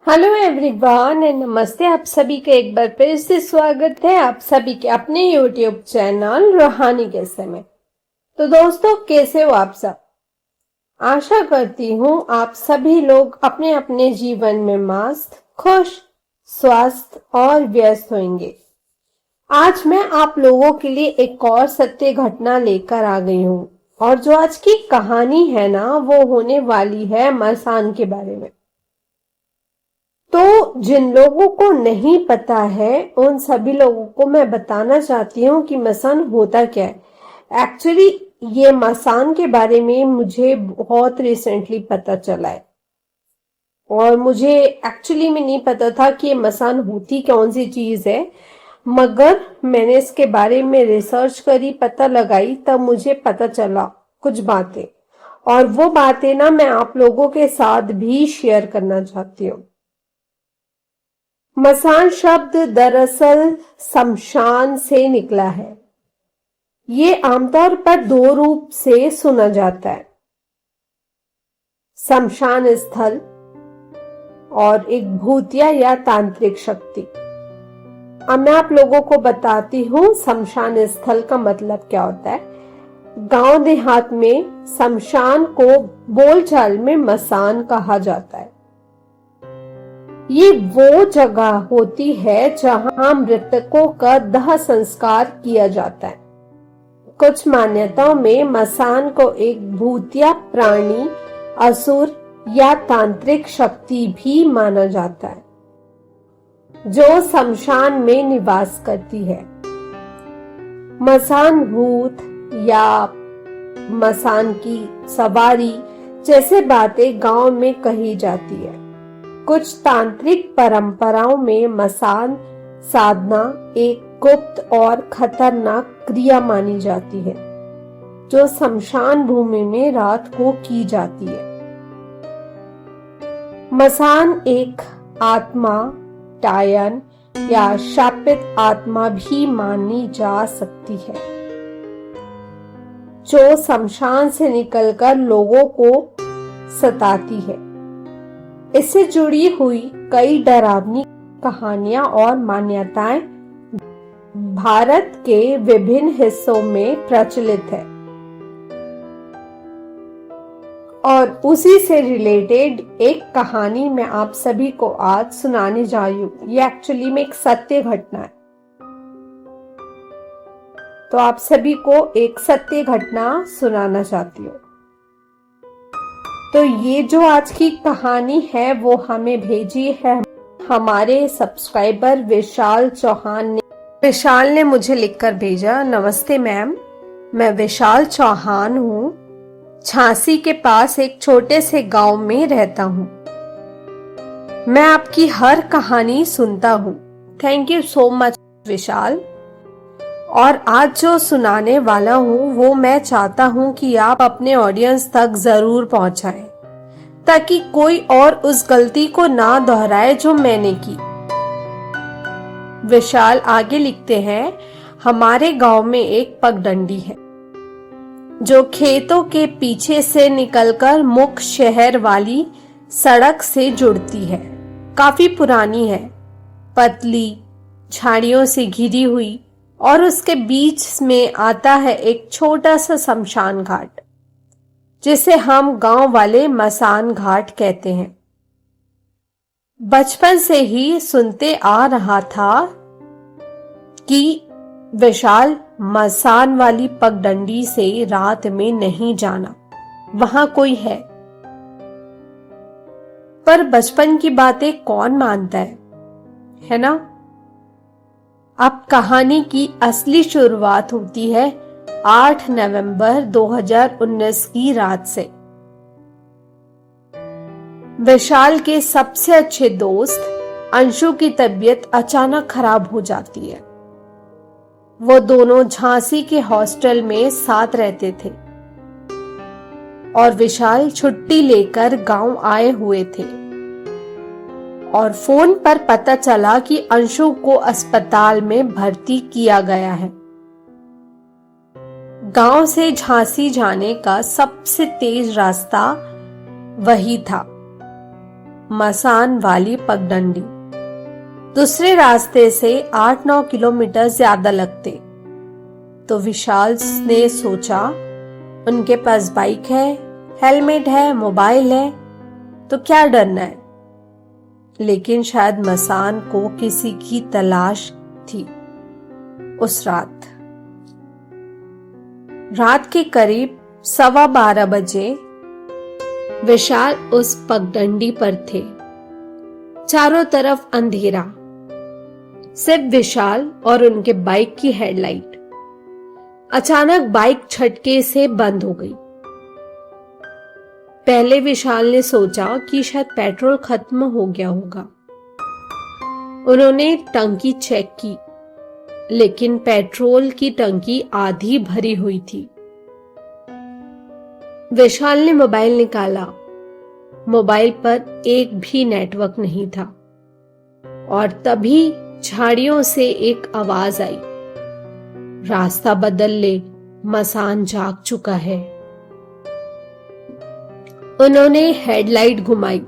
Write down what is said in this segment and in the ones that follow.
Hello everyone and नमस्ते। आप सभी का एक बार फिर से स्वागत है आप सभी के अपने यूट्यूब चैनल रूहानी कैसे में। तो दोस्तों, कैसे हो आप सब? आशा करती हूँ आप सभी लोग अपने अपने जीवन में मस्त, खुश, स्वस्थ और व्यस्त होंगे। आज मैं आप लोगों के लिए एक और सत्य घटना लेकर आ गई हूँ और जो आज की कहानी है ना, वो होने वाली है मसान के बारे में। तो जिन लोगों को नहीं पता है उन सभी लोगों को मैं बताना चाहती हूँ कि मसान होता क्या है। एक्चुअली ये मसान के बारे में मुझे बहुत रिसेंटली पता चला है और मुझे एक्चुअली में नहीं पता था कि ये मसान होती कौन सी चीज है। मगर मैंने इसके बारे में रिसर्च करी, पता लगाई, तब मुझे पता चला कुछ बातें, और वो बातें ना मैं आप लोगों के साथ भी शेयर करना चाहती हूँ। मसान शब्द दरअसल शमशान से निकला है। ये आमतौर पर दो रूप से सुना जाता है, शमशान स्थल और एक भूतिया या तांत्रिक शक्ति। अब मैं आप लोगों को बताती हूँ शमशान स्थल का मतलब क्या होता है। गांव देहात में शमशान को बोलचाल में मसान कहा जाता है। ये वो जगह होती है जहां मृतकों का दाह संस्कार किया जाता है। कुछ मान्यताओं में मसान को एक भूतिया प्राणी, असुर या तांत्रिक शक्ति भी माना जाता है जो शमशान में निवास करती है। मसान भूत या मसान की सवारी जैसे बातें गांव में कही जाती है। कुछ तांत्रिक परंपराओं में मसान साधना एक गुप्त और खतरनाक क्रिया मानी जाती है जो शमशान भूमि में रात को की जाती है। मसान एक आत्मा, डायन या शापित आत्मा भी मानी जा सकती है जो शमशान से निकलकर लोगों को सताती है। इससे जुड़ी हुई कई डरावनी कहानियां और मान्यताएं भारत के विभिन्न हिस्सों में प्रचलित है और उसी से रिलेटेड एक कहानी मैं आप सभी को आज सुनाने जा रही हूँ। ये एक्चुअली में एक सत्य घटना है। तो आप सभी को एक सत्य घटना सुनाना चाहती हूँ। तो ये जो आज की कहानी है वो हमें भेजी है हमारे सब्सक्राइबर विशाल चौहान ने। विशाल ने मुझे लिखकर भेजा, नमस्ते मैम, मैं विशाल चौहान हूँ, झांसी के पास एक छोटे से गांव में रहता हूँ। मैं आपकी हर कहानी सुनता हूँ। थैंक यू सो मच विशाल। और आज जो सुनाने वाला हूँ वो मैं चाहता हूँ कि आप अपने ऑडियंस तक जरूर पहुंचाएं ताकि कोई और उस गलती को ना दोहराए जो मैंने की। विशाल आगे लिखते हैं, हमारे गांव में एक पगडंडी है जो खेतों के पीछे से निकलकर मुख्य शहर वाली सड़क से जुड़ती है। काफी पुरानी है, पतली, झाड़ियों से घिरी हुई, और उसके बीच में आता है एक छोटा सा शमशान घाट जिसे हम गांव वाले मसान घाट कहते हैं। बचपन से ही सुनते आ रहा था कि विशाल, मसान वाली पगडंडी से रात में नहीं जाना, वहां कोई है। पर बचपन की बातें कौन मानता है ना। अब कहानी की असली शुरुआत होती है 8 नवंबर 2019 की रात से। विशाल के सबसे अच्छे दोस्त अंशु की तबीयत अचानक खराब हो जाती है। वो दोनों झांसी के हॉस्टल में साथ रहते थे और विशाल छुट्टी लेकर गांव आए हुए थे और फोन पर पता चला कि अंशु को अस्पताल में भर्ती किया गया है। गांव से झांसी जाने का सबसे तेज रास्ता वही था। मसान वाली पगडंडी। दूसरे रास्ते से 8-9 किलोमीटर ज्यादा लगते। तो विशाल ने सोचा उनके पास बाइक है, हेलमेट है, मोबाइल है, तो क्या डरना है। लेकिन शायद मसान को किसी की तलाश थी। उस रात के करीब 12:15 बजे विशाल उस पगडंडी पर थे। चारों तरफ अंधेरा, सिर्फ विशाल और उनके बाइक की हेडलाइट। अचानक बाइक झटके से बंद हो गई। पहले विशाल ने सोचा कि शायद पेट्रोल खत्म हो गया होगा। उन्होंने टंकी चेक की, लेकिन पेट्रोल की टंकी आधी भरी हुई थी। विशाल ने मोबाइल निकाला। मोबाइल पर एक भी नेटवर्क नहीं था। और तभी झाड़ियों से एक आवाज आई, रास्ता बदल ले, मसान जाग चुका है। उन्होंने हेडलाइट घुमाई।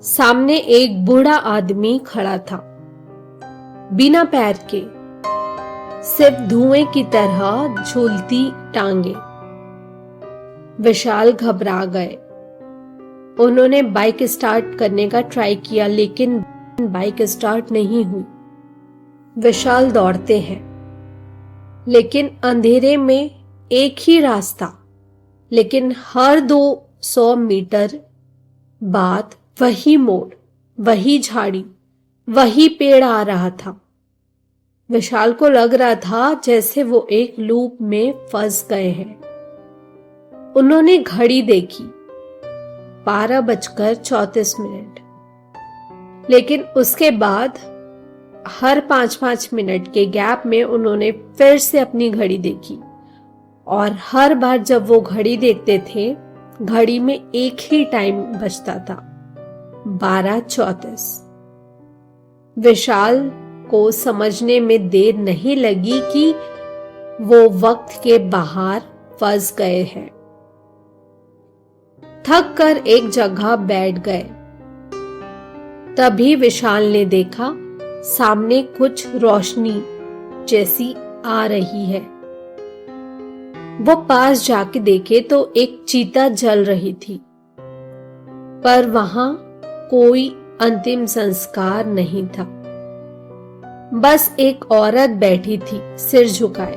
सामने एक बूढ़ा आदमी खड़ा था, बिना पैर के, सिर्फ धुएं की तरह झूलती टांगे। विशाल घबरा गए। उन्होंने बाइक स्टार्ट करने का ट्राई किया, लेकिन बाइक स्टार्ट नहीं हुई। विशाल दौड़ते हैं, लेकिन अंधेरे में एक ही रास्ता, लेकिन हर 200 मीटर बाद वही मोड़, वही झाड़ी, वही पेड़ आ रहा था। विशाल को लग रहा था जैसे वो एक लूप में फंस गए हैं। उन्होंने घड़ी देखी, 12:34। लेकिन उसके बाद हर 5-5 मिनट के गैप में उन्होंने फिर से अपनी घड़ी देखी। और हर बार जब वो घड़ी देखते थे, घड़ी में एक ही टाइम बचता था, 12:34। विशाल को समझने में देर नहीं लगी कि वो वक्त के बाहर फंस गए हैं। थक कर एक जगह बैठ गए। तभी विशाल ने देखा सामने कुछ रोशनी जैसी आ रही है। वो पास जाके देखे तो एक चीता जल रही थी, पर वहां कोई अंतिम संस्कार नहीं था। बस एक औरत बैठी थी, सिर झुकाए,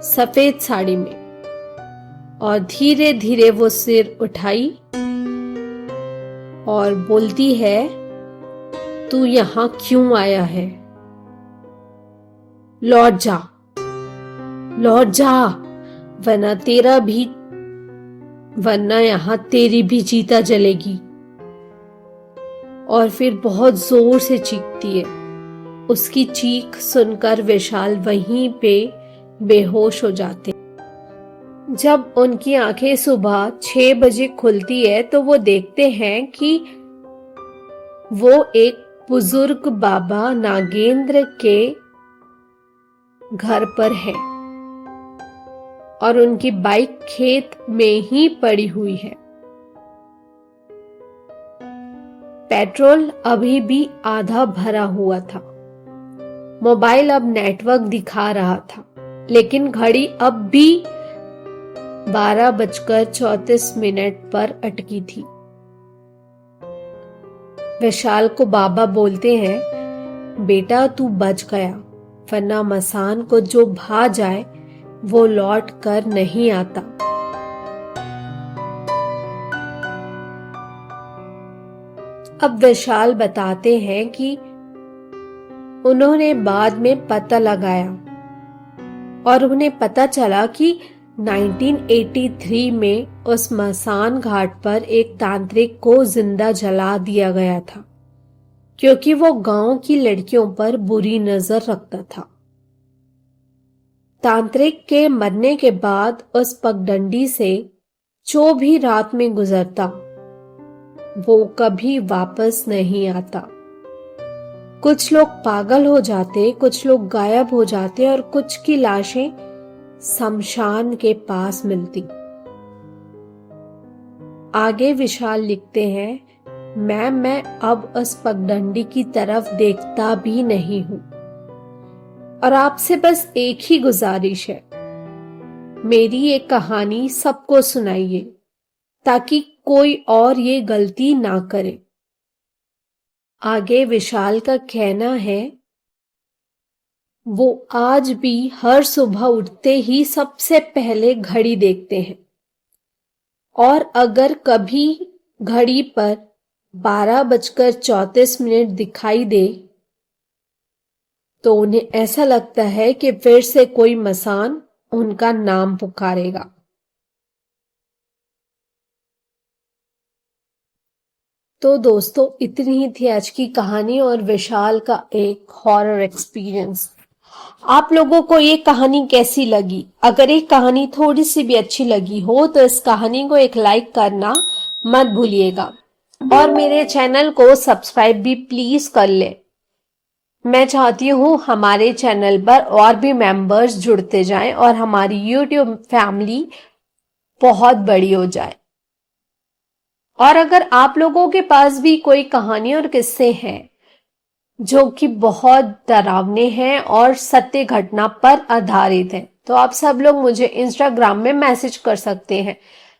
सफेद साड़ी में, और धीरे धीरे वो सिर उठाई और बोलती है, तू यहां क्यों आया है? लौट जा, लौट जा, वरना यहां तेरी भी चीता जलेगी। और फिर बहुत जोर से चीखती है। उसकी चीख सुनकर विशाल वहीं पे बेहोश हो जाते। जब उनकी आंखें सुबह 6 बजे खुलती है तो वो देखते हैं कि वो एक बुजुर्ग बाबा नागेंद्र के घर पर है और उनकी बाइक खेत में ही पड़ी हुई है। पेट्रोल अभी भी आधा भरा हुआ था। मोबाइल अब नेटवर्क दिखा रहा था, लेकिन घड़ी अब भी 12:34 पर अटकी थी। विशाल को बाबा बोलते हैं, बेटा तू बच गया, वरना मसान को जो भा जाए वो लौट कर नहीं आता। अब विशाल बताते हैं कि उन्होंने बाद में पता लगाया और उन्हें पता चला कि 1983 में उस मसान घाट पर एक तांत्रिक को जिंदा जला दिया गया था, क्योंकि वो गांव की लड़कियों पर बुरी नजर रखता था। तांत्रिक के मरने के बाद उस पगडंडी से जो भी रात में गुजरता वो कभी वापस नहीं आता। कुछ लोग पागल हो जाते, कुछ लोग गायब हो जाते और कुछ की लाशें शमशान के पास मिलती। आगे विशाल लिखते हैं, मैम, मैं अब उस पगडंडी की तरफ देखता भी नहीं हूं और आपसे बस एक ही गुजारिश है, मेरी ये कहानी सबको सुनाइए ताकि कोई और ये गलती ना करे। आगे विशाल का कहना है, वो आज भी हर सुबह उठते ही सबसे पहले घड़ी देखते हैं और अगर कभी घड़ी पर 12:34 दिखाई दे तो उन्हें ऐसा लगता है कि फिर से कोई मसान उनका नाम पुकारेगा। तो दोस्तों, इतनी ही थी आज की कहानी और विशाल का एक हॉरर एक्सपीरियंस। आप लोगों को ये कहानी कैसी लगी? अगर ये कहानी थोड़ी सी भी अच्छी लगी हो तो इस कहानी को एक लाइक करना मत भूलिएगा और मेरे चैनल को सब्सक्राइब भी प्लीज कर ले। मैं चाहती हूँ हमारे चैनल पर और भी मेंबर्स जुड़ते जाएं और हमारी YouTube फैमिली बहुत बड़ी हो जाए। और अगर आप लोगों के पास भी कोई कहानी और किस्से हैं जो कि बहुत डरावने हैं और सत्य घटना पर आधारित हैं, तो आप सब लोग मुझे इंस्टाग्राम में मैसेज कर सकते हैं।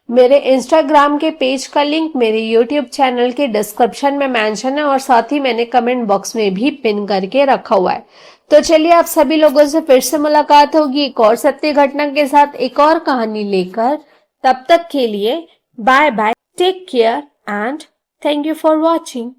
मेरे इंस्टाग्राम के पेज का लिंक मेरे यूट्यूब चैनल के डिस्क्रिप्शन में मेंशन है और साथ ही मैंने कमेंट बॉक्स में भी पिन करके रखा हुआ है। तो चलिए, आप सभी लोगों से फिर से मुलाकात होगी एक और सत्य घटना के साथ, एक और कहानी लेकर। तब तक के लिए bye bye, take care and thank you for watching.